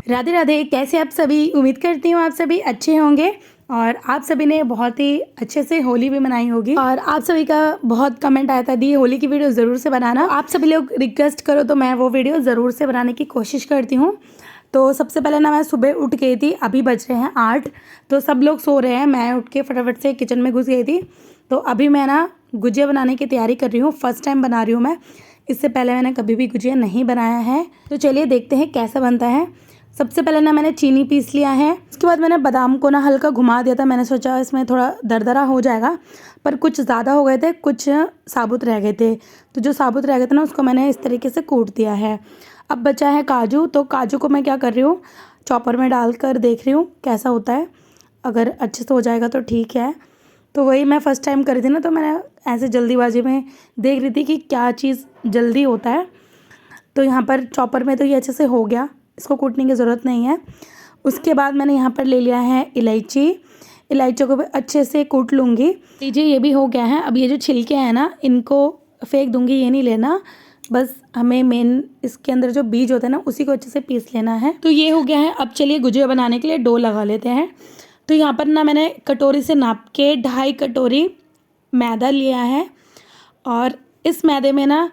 राधे राधे। कैसे आप सभी? उम्मीद करती हूँ आप सभी अच्छे होंगे और आप सभी ने बहुत ही अच्छे से होली भी मनाई होगी। और आप सभी का बहुत कमेंट आया था दी होली की वीडियो ज़रूर से बनाना। आप सभी लोग रिक्वेस्ट करो तो मैं वो वीडियो ज़रूर से बनाने की कोशिश करती हूँ। तो सबसे पहले ना मैं सुबह उठ गई थी, अभी बज रहे हैं 8, तो सब लोग सो रहे हैं। मैं उठ के फटाफट से किचन में घुस गई थी। तो अभी मैं ना गुजिया बनाने की तैयारी कर रही हूँ। फर्स्ट टाइम बना रही हूँ मैं, इससे पहले मैंने कभी भी गुजिया नहीं बनाया है। तो चलिए देखते हैं कैसा बनता है। सबसे पहले ना मैंने चीनी पीस लिया है। उसके बाद मैंने बादाम को ना हल्का घुमा दिया था। मैंने सोचा इसमें थोड़ा दरदरा हो जाएगा, पर कुछ ज़्यादा हो गए थे, कुछ साबुत रह गए थे। तो जो साबुत रह गए थे ना उसको मैंने इस तरीके से कूट दिया है। अब बचा है काजू। तो काजू को मैं क्या कर रही हूँ, चॉपर में डालकर देख रही हूँ कैसा होता है। अगर अच्छे से हो जाएगा तो ठीक है। तो वही मैं फ़र्स्ट टाइम करी थी ना, तो मैंने ऐसे जल्दीबाजी में देख रही थी कि क्या चीज़ जल्दी होता है। तो यहाँ पर चॉपर में तो ये अच्छे से हो गया, इसको कूटने की ज़रूरत नहीं है। उसके बाद मैंने यहाँ पर ले लिया है इलायची। इलायची को भी अच्छे से कूट लूँगी। लीजिए ये भी हो गया है। अब ये जो छिलके हैं ना इनको फेंक दूँगी, ये नहीं लेना। बस हमें मेन इसके अंदर जो बीज होते हैं ना उसी को अच्छे से पीस लेना है। तो ये हो गया है। अब चलिए गुजिया बनाने के लिए डो लगा लेते हैं। तो यहाँ पर ना मैंने कटोरी से नाप के 2.5 कटोरी मैदा लिया है और इस मैदे में ना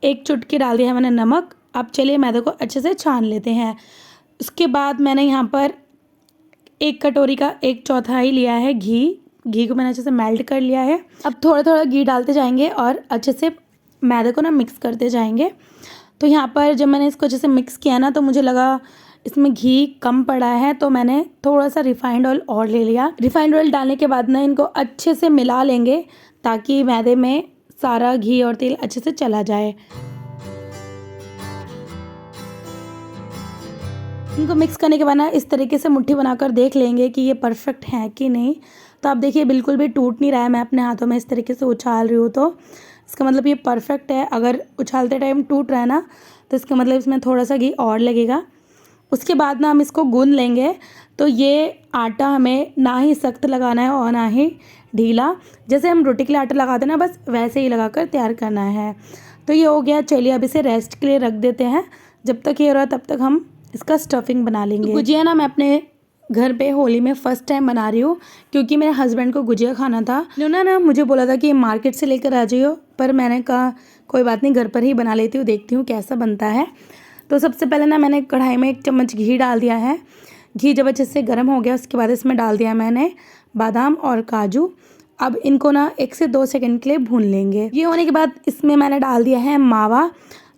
1 चुटकी डाल दिया है मैंने नमक। अब चलिए मैदे को अच्छे से छान लेते हैं। उसके बाद मैंने यहाँ पर 1 कटोरी का 1/4 लिया है घी। घी को मैंने अच्छे से मेल्ट कर लिया है। अब थोड़ा थोड़ा घी डालते जाएंगे और अच्छे से मैदे को ना मिक्स करते जाएंगे। तो यहाँ पर जब मैंने इसको अच्छे से मिक्स किया ना तो मुझे लगा इसमें घी कम पड़ा है, तो मैंने थोड़ा सा रिफाइंड ऑयल और ले लिया। रिफाइंड ऑयल डालने के बाद ना इनको अच्छे से मिला लेंगे ताकि मैदे में सारा घी और तेल अच्छे से चला जाए। इनको मिक्स करने के बाद ना इस तरीके से मुट्ठी बनाकर देख लेंगे कि ये परफेक्ट है कि नहीं। तो आप देखिए बिल्कुल भी टूट नहीं रहा है। मैं अपने हाथों में इस तरीके से उछाल रही हूँ तो इसका मतलब ये परफेक्ट है। अगर उछालते टाइम टूट रहा है ना तो इसका मतलब इसमें थोड़ा सा घी और लगेगा। उसके बाद ना हम इसको गूंद लेंगे। तो ये आटा हमें ना ही सख्त लगाना है और ना ही ढीला। जैसे हम रोटी के लिए आटा लगाते हैं ना बस वैसे ही लगाकर तैयार करना है। तो ये हो गया। चलिए अब इसे रेस्ट के लिए रख देते हैं। जब तक ये हो रहा है तब तक हम इसका स्टफिंग बना लेंगे। तो गुजिया ना मैं अपने घर पे होली में फ़र्स्ट टाइम बना रही हूँ क्योंकि मेरे हस्बैंड को गुजिया खाना था। उन्होंने ना मुझे बोला था कि मार्केट से लेकर आ जाइयो, पर मैंने कहा कोई बात नहीं, घर पर ही बना लेती हूँ, देखती हूँ कैसा बनता है। तो सबसे पहले ना मैंने कढ़ाई में 1 चम्मच घी डाल दिया है। घी जब अच्छे से गर्म हो गया उसके बाद इसमें डाल दिया मैंने बादाम और काजू। अब इनको ना 1 से 2 सेकंड के लिए भून लेंगे। ये होने के बाद इसमें मैंने डाल दिया है मावा।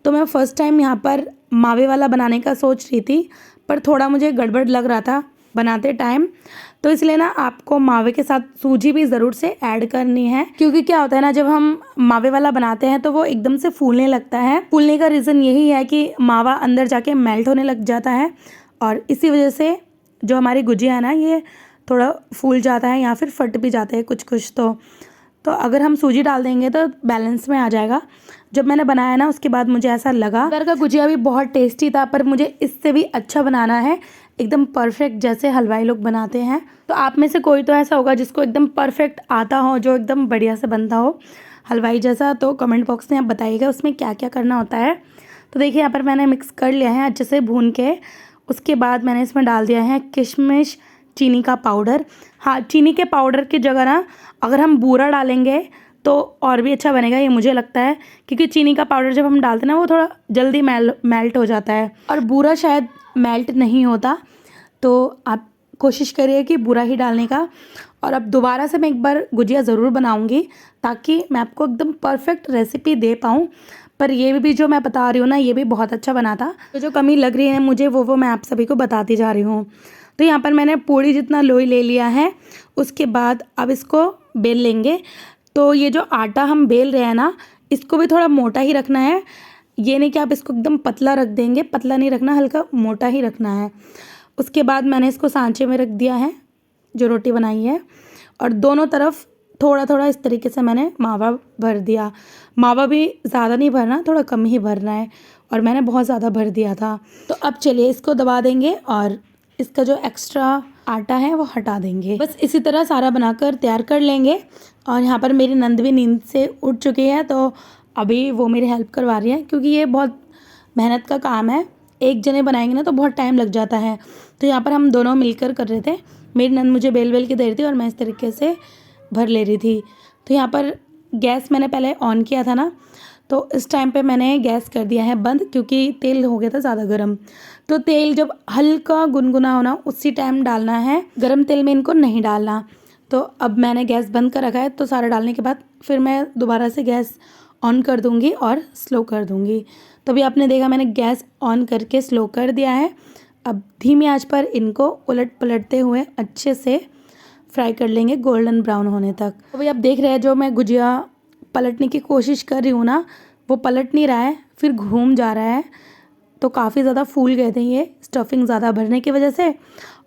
तो मैं फ़र्स्ट टाइम यहाँ पर मावे वाला बनाने का सोच रही थी, पर थोड़ा मुझे गड़बड़ लग रहा था बनाते टाइम। तो इसलिए ना आपको मावे के साथ सूजी भी ज़रूर से ऐड करनी है, क्योंकि क्या होता है ना जब हम मावे वाला बनाते हैं तो वो एकदम से फूलने लगता है। फूलने का रीज़न यही है कि मावा अंदर जाके मेल्ट होने लग जाता है और इसी वजह से जो हमारी गुजिया है ना ये थोड़ा फूल जाता है या फिर फट भी जाते हैं कुछ कुछ। तो अगर हम सूजी डाल देंगे तो बैलेंस में आ जाएगा। जब मैंने बनाया ना उसके बाद मुझे ऐसा लगा घर का गुजिया भी बहुत टेस्टी था, पर मुझे इससे भी अच्छा बनाना है, एकदम परफेक्ट जैसे हलवाई लोग बनाते हैं। तो आप में से कोई तो ऐसा होगा जिसको एकदम परफेक्ट आता हो, जो एकदम बढ़िया से बनता हो हलवाई जैसा। तो कमेंट बॉक्स में आप बताइएगा उसमें क्या क्या करना होता है। तो देखिए यहाँ पर मैंने मिक्स कर लिया है अच्छे से भून के। उसके बाद मैंने इसमें डाल दिया है किशमिश, चीनी का पाउडर। हाँ, चीनी के पाउडर की जगह ना अगर हम बूरा डालेंगे तो और भी अच्छा बनेगा, ये मुझे लगता है, क्योंकि चीनी का पाउडर जब हम डालते हैं ना वो थोड़ा जल्दी मेल्ट हो जाता है और बूरा शायद मेल्ट नहीं होता। तो आप कोशिश करिए कि बूरा ही डालने का। और अब दोबारा से मैं एक बार गुजिया ज़रूर बनाऊंगी ताकि मैं आपको एकदम परफेक्ट रेसिपी दे पाऊँ। पर ये भी जो मैं बता रही हूँ ना ये भी बहुत अच्छा बना था। तो जो कमी लग रही है मुझे वो मैं आप सभी को बताती जा रही हूँ। तो यहाँ पर मैंने पूड़ी जितना लोई ले लिया है। उसके बाद अब इसको बेल लेंगे। तो ये जो आटा हम बेल रहे हैं ना इसको भी थोड़ा मोटा ही रखना है। ये नहीं कि आप इसको एकदम पतला रख देंगे, पतला नहीं रखना, हल्का मोटा ही रखना है। उसके बाद मैंने इसको सांचे में रख दिया है जो रोटी बनाई है और दोनों तरफ थोड़ा थोड़ा इस तरीके से मैंने मावा भर दिया। मावा भी ज़्यादा नहीं भरना, थोड़ा कम ही भरना है और मैंने बहुत ज़्यादा भर दिया था। तो अब चलिए इसको दबा देंगे और इसका जो एक्स्ट्रा आटा है वो हटा देंगे। बस इसी तरह सारा बनाकर तैयार कर लेंगे। और यहाँ पर मेरी नंद भी नींद से उठ चुकी है तो अभी वो मेरी हेल्प करवा रही है, क्योंकि ये बहुत मेहनत का काम है एक जने बनाएंगे ना तो बहुत टाइम लग जाता है। तो यहाँ पर हम दोनों मिलकर कर रहे थे। मेरी नंद मुझे बेल बेल के दे रही थी और मैं इस तरीके से भर ले रही थी। तो यहाँ पर गैस मैंने पहले ऑन किया था ना, तो इस टाइम पे मैंने गैस कर दिया है बंद, क्योंकि तेल हो गया था ज़्यादा गर्म। तो तेल जब हल्का गुनगुना होना उसी टाइम डालना है, गर्म तेल में इनको नहीं डालना। तो अब मैंने गैस बंद कर रखा है, तो सारा डालने के बाद फिर मैं दोबारा से गैस ऑन कर दूँगी और स्लो कर दूँगी। तो अभी आपने देखा मैंने गैस ऑन करके स्लो कर दिया है। अब धीमी आंच पर इनको उलट पलटते हुए अच्छे से फ्राई कर लेंगे गोल्डन ब्राउन होने तक। तो भाई आप देख रहे हैं जो मैं गुजिया पलटने की कोशिश कर रही हूँ ना, वो पलट नहीं रहा है, फिर घूम जा रहा है। तो काफ़ी ज़्यादा फूल गए थे ये स्टफिंग ज़्यादा भरने की वजह से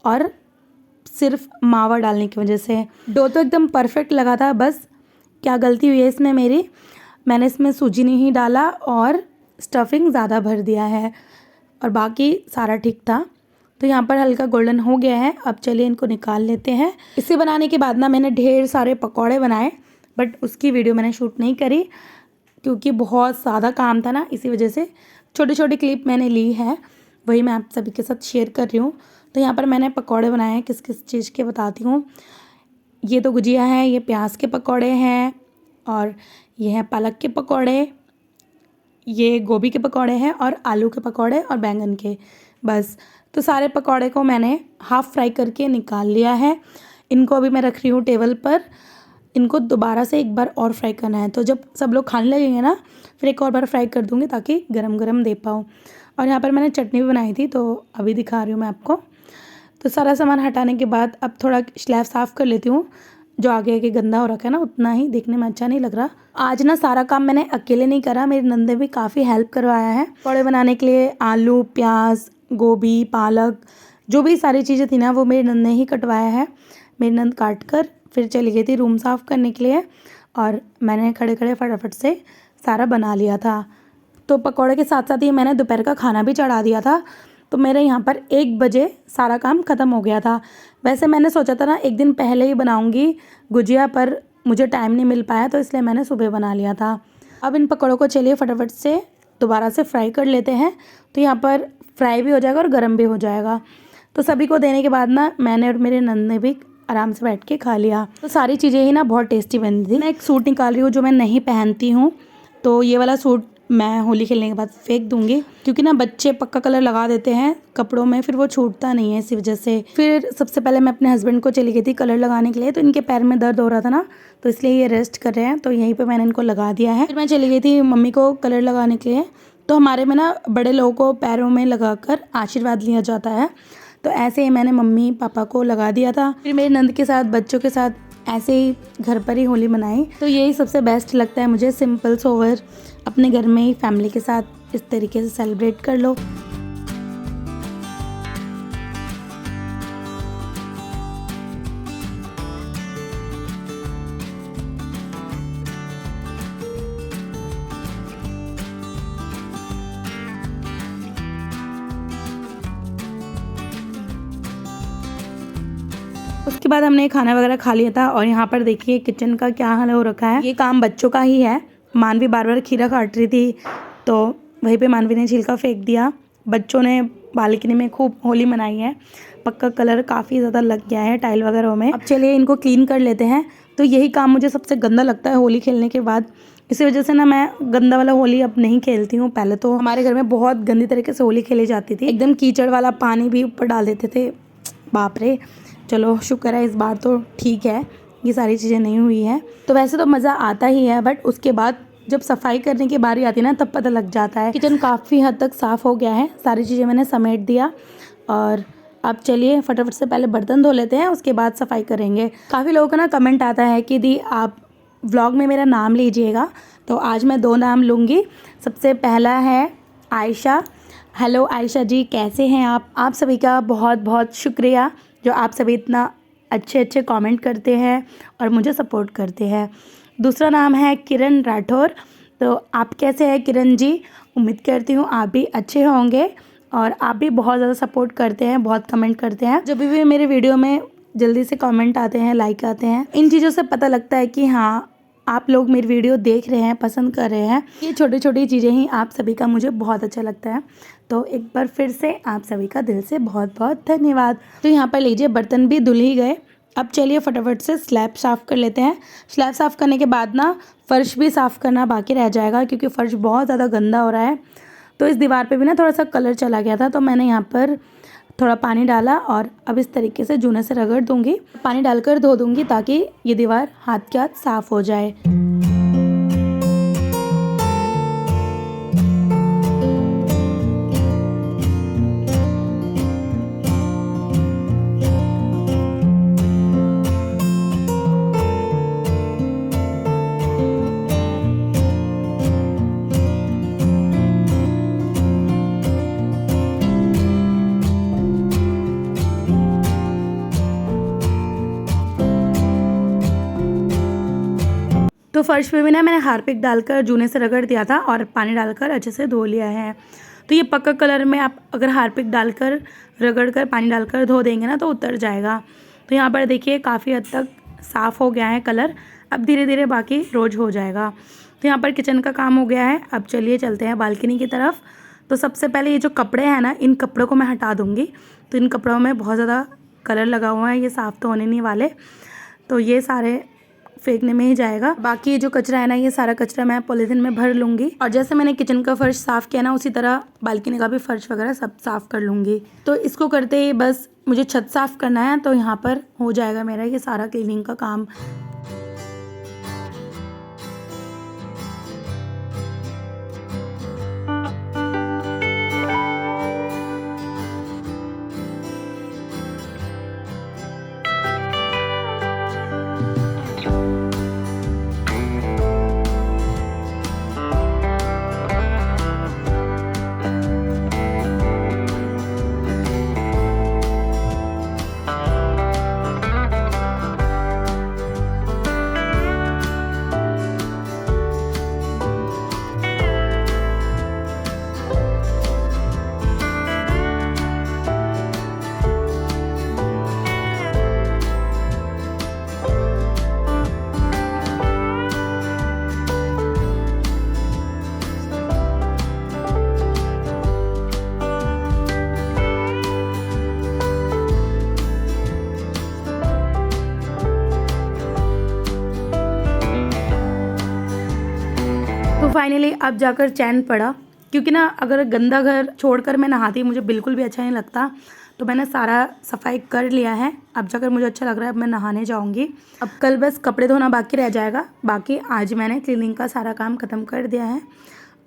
और सिर्फ मावा डालने की वजह से। डो तो एकदम परफेक्ट लगा था, बस क्या गलती हुई है इसमें मेरी, मैंने इसमें सूजी नहीं डाला और स्टफिंग ज़्यादा भर दिया है और बाकी सारा ठीक था। तो यहाँ पर हल्का गोल्डन हो गया है। अब चलिए इनको निकाल लेते हैं। इसे बनाने के बाद ना मैंने ढेर सारे पकौड़े बनाए, बट उसकी वीडियो मैंने शूट नहीं करी क्योंकि बहुत ज़्यादा काम था ना, इसी वजह से छोटी छोटी क्लिप मैंने ली है, वही मैं आप सभी के साथ शेयर कर रही हूँ। तो यहाँ पर मैंने पकौड़े बनाए हैं, किस किस चीज़ के बताती हूँ। ये तो गुजिया है, ये प्याज के पकौड़े हैं और ये हैं पालक के पकौड़े, ये गोभी के पकौड़े हैं और आलू के पकौड़े और बैंगन के। बस तो सारे पकौड़े को मैंने हाफ़ फ्राई करके निकाल लिया है। इनको अभी मैं रख रही हूँ टेबल पर, इनको दोबारा से एक बार और फ्राई करना है। तो जब सब लोग खाने लगेंगे ना, फिर एक और बार फ्राई कर दूँगी ताकि गरम गरम दे पाऊँ। और यहाँ पर मैंने चटनी भी बनाई थी, तो अभी दिखा रही हूँ मैं आपको। तो सारा सामान हटाने के बाद अब थोड़ा स्लैब साफ़ कर लेती हूँ, जो आगे आगे गंदा हो रखा है ना, उतना ही देखने में अच्छा नहीं लग रहा। आज ना सारा काम मैंने अकेले नहीं करा, मेरी नंद ने भी काफ़ी हेल्प करवाया है। पकौड़े बनाने के लिए आलू, प्याज, गोभी, पालक, जो भी सारी चीज़ें थी ना वो मेरी नंद ने ही कटवाया है। मेरी नंद काट कर फिर चली गई थी रूम साफ़ करने के लिए और मैंने खड़े खड़े फटाफट से सारा बना लिया था। तो पकौड़े के साथ साथ ही मैंने दोपहर का खाना भी चढ़ा दिया था। तो मेरे यहाँ पर 1 बजे सारा काम ख़त्म हो गया था। वैसे मैंने सोचा था ना एक दिन पहले ही बनाऊँगी गुजिया, पर मुझे टाइम नहीं मिल पाया, तो इसलिए मैंने सुबह बना लिया था। अब इन पकौड़ों को चलिए फटाफट से दोबारा से फ्राई कर लेते हैं। तो यहाँ पर फ्राई भी हो जाएगा और गर्म भी हो जाएगा। तो सभी को देने के बाद ना मैंने और मेरे नंद ने भी आराम से बैठ के खा लिया। तो सारी चीज़ें ही ना बहुत टेस्टी बनी थी। मैं एक सूट निकाल रही हूँ जो मैं नहीं पहनती हूँ, तो ये वाला सूट मैं होली खेलने के बाद फेंक दूंगी, क्योंकि ना बच्चे पक्का कलर लगा देते हैं कपड़ों में, फिर वो छूटता नहीं है, इसी वजह से। फिर सबसे पहले मैं अपने हस्बैंड को चली गई थी कलर लगाने के लिए, तो इनके पैर में दर्द हो रहा था ना, तो इसलिए ये रेस्ट कर रहे हैं, तो यहीं पे मैंने इनको लगा दिया है। फिर मैं चली गई थी मम्मी को कलर लगाने के लिए। तो हमारे में ना बड़े लोगों को पैरों में लगाकर आशीर्वाद लिया जाता है, तो ऐसे ही मैंने मम्मी पापा को लगा दिया था। फिर मेरे नंद के साथ बच्चों के साथ ऐसे ही घर पर ही होली मनाई। तो यही सबसे बेस्ट लगता है मुझे, सिंपल सोवर अपने घर में ही फैमिली के साथ इस तरीके से सेलिब्रेट कर लो। उसके बाद हमने खाना वगैरह खा लिया था और यहाँ पर देखिए किचन का क्या हाल हो रखा है। ये काम बच्चों का ही है। मानवी बार बार खीरा काट रही थी, तो वहीं पे मानवी ने छिलका फेंक दिया। बच्चों ने बालकनी में खूब होली मनाई है, पक्का कलर काफ़ी ज़्यादा लग गया है टाइल वगैरह में। अब चलिए इनको क्लीन कर लेते हैं। तो यही काम मुझे सबसे गंदा लगता है होली खेलने के बाद, इसी वजह से ना मैं गंदा वाला होली अब नहीं खेलती हूँ। पहले तो हमारे घर में बहुत गंदी तरीके से होली खेली जाती थी, एकदम कीचड़ वाला पानी भी ऊपर डाल देते थे, बाप रे। चलो शुक्र है इस बार तो ठीक है, ये सारी चीज़ें नहीं हुई है। तो वैसे तो मज़ा आता ही है, बट उसके बाद जब सफाई करने की बारी आती है ना, तब पता लग जाता है। किचन काफ़ी हद तक साफ़ हो गया है, सारी चीज़ें मैंने समेट दिया। और अब चलिए फटाफट से पहले बर्तन धो लेते हैं, उसके बाद सफाई करेंगे। काफ़ी लोगों का ना कमेंट आता है कि दी आप व्लॉग में मेरा नाम लीजिएगा, तो आज मैं 2 नाम लूँगी। सबसे पहला है आयशा। हेलो आयशा जी, कैसे हैं आप सभी का बहुत बहुत शुक्रिया जो आप सभी इतना अच्छे अच्छे कमेंट करते हैं और मुझे सपोर्ट करते हैं। दूसरा नाम है किरण राठौर। तो आप कैसे हैं किरण जी? उम्मीद करती हूँ आप भी अच्छे होंगे और आप भी बहुत ज़्यादा सपोर्ट करते हैं, बहुत कमेंट करते हैं। जब भी मेरे वीडियो में जल्दी से कमेंट आते हैं, लाइक आते हैं, इन चीज़ों से पता लगता है कि हाँ आप लोग मेरी वीडियो देख रहे हैं, पसंद कर रहे हैं। ये छोटी छोटी चीज़ें ही आप सभी का मुझे बहुत अच्छा लगता है। तो एक बार फिर से आप सभी का दिल से बहुत बहुत धन्यवाद। तो यहाँ पर लीजिए बर्तन भी धुल ही गए। अब चलिए फटाफट से स्लैब साफ़ कर लेते हैं। स्लैब साफ़ करने के बाद ना फ़र्श भी साफ़ करना बाकी रह जाएगा, क्योंकि फ़र्श बहुत ज़्यादा गंदा हो रहा है। तो इस दीवार पे भी ना थोड़ा सा कलर चला गया था, तो मैंने यहाँ पर थोड़ा पानी डाला और अब इस तरीके से जूने से रगड़ दूँगी, पानी डालकर धो दूँगी, ताकि ये दीवार हाथ के हाथ साफ़ हो जाए। तो फ़र्श पे भी ना मैंने हार्पिक डालकर जूने से रगड़ दिया था और पानी डालकर अच्छे से धो लिया है। तो ये पक्का कलर में आप अगर हार्पिक डालकर रगड़ कर पानी डालकर धो देंगे ना तो उतर जाएगा। तो यहाँ पर देखिए काफ़ी हद तक साफ़ हो गया है कलर। अब धीरे धीरे बाकी रोज हो जाएगा। तो यहाँ पर किचन का काम हो गया है। अब चलिए चलते हैं बालकनी की तरफ। तो सबसे पहले ये जो कपड़े हैं ना, इन कपड़ों को मैं हटा दूँगी। तो इन कपड़ों में बहुत ज़्यादा कलर लगा हुआ है, ये साफ़ तो होने नहीं वाले, तो ये सारे फेंकने में ही जाएगा। बाकी ये जो कचरा है ना, ये सारा कचरा मैं पॉलीथीन में भर लूँगी। और जैसे मैंने किचन का फ़र्श साफ़ किया ना, उसी तरह बालकनी का भी फ़र्श वगैरह सब साफ़ कर लूँगी। तो इसको करते ही बस मुझे छत साफ़ करना है, तो यहाँ पर हो जाएगा मेरा ये सारा क्लीनिंग का काम। तो फाइनली अब जाकर चैन पड़ा, क्योंकि ना अगर गंदा घर छोड़कर मैं नहाती मुझे बिल्कुल भी अच्छा नहीं लगता। तो मैंने सारा सफाई कर लिया है, अब जाकर मुझे अच्छा लग रहा है। अब मैं नहाने जाऊंगी। अब कल बस कपड़े धोना बाकी रह जाएगा। बाकी आज मैंने क्लीनिंग का सारा काम ख़त्म कर दिया है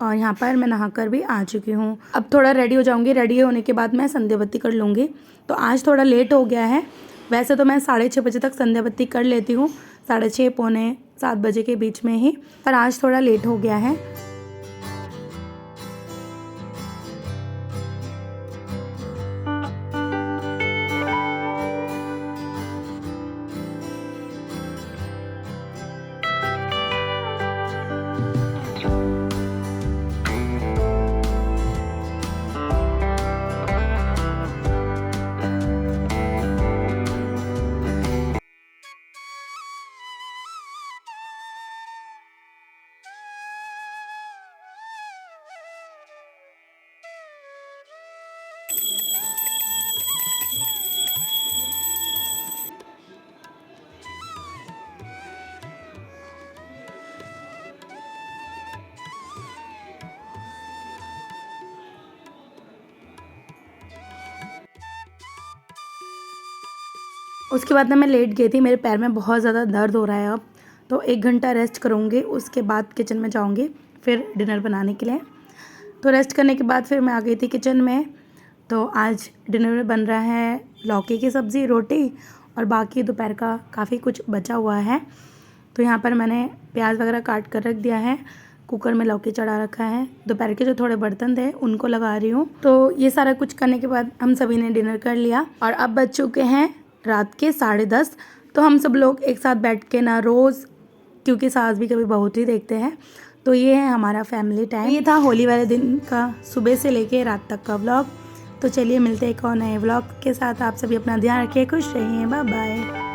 और यहाँ पर मैं नहाकर भी आ चुकी हूँ। अब थोड़ा रेडी हो जाऊँगी। रेडी होने के बाद मैं संध्या बत्ती कर लूँगी। तो आज थोड़ा लेट हो गया है। वैसे तो मैं 6:30 बजे तक संध्या बत्ती कर लेती हूँ, 6:30 पौने 7 बजे के बीच में ही, पर आज थोड़ा लेट हो गया है। उसके बाद ना मैं लेट गई थी, मेरे पैर में बहुत ज़्यादा दर्द हो रहा है अब। तो 1 घंटा रेस्ट करूँगी, उसके बाद किचन में जाऊँगी फिर डिनर बनाने के लिए। तो रेस्ट करने के बाद फिर मैं आ गई थी किचन में। तो आज डिनर में बन रहा है लौकी की सब्ज़ी, रोटी और बाकी दोपहर का काफ़ी कुछ बचा हुआ है। तो यहाँ पर मैंने प्याज वगैरह काट कर रख दिया है, कुकर में लौकी चढ़ा रखा है। दोपहर के जो थोड़े बर्तन थे उनको लगा रही हूँ। तो ये सारा कुछ करने के बाद हम सभी ने डिनर कर लिया और अब बज चुके हैं रात के 10:30। तो हम सब लोग एक साथ बैठ के ना रोज़, क्योंकि सास भी कभी बहू ही देखते हैं, तो ये है हमारा फैमिली टाइम। ये था होली वाले दिन का सुबह से लेके रात तक का व्लॉग। तो चलिए मिलते हैं एक और नए व्लॉग के साथ। आप सभी अपना ध्यान रखिए, खुश रहिए, बाय बाय।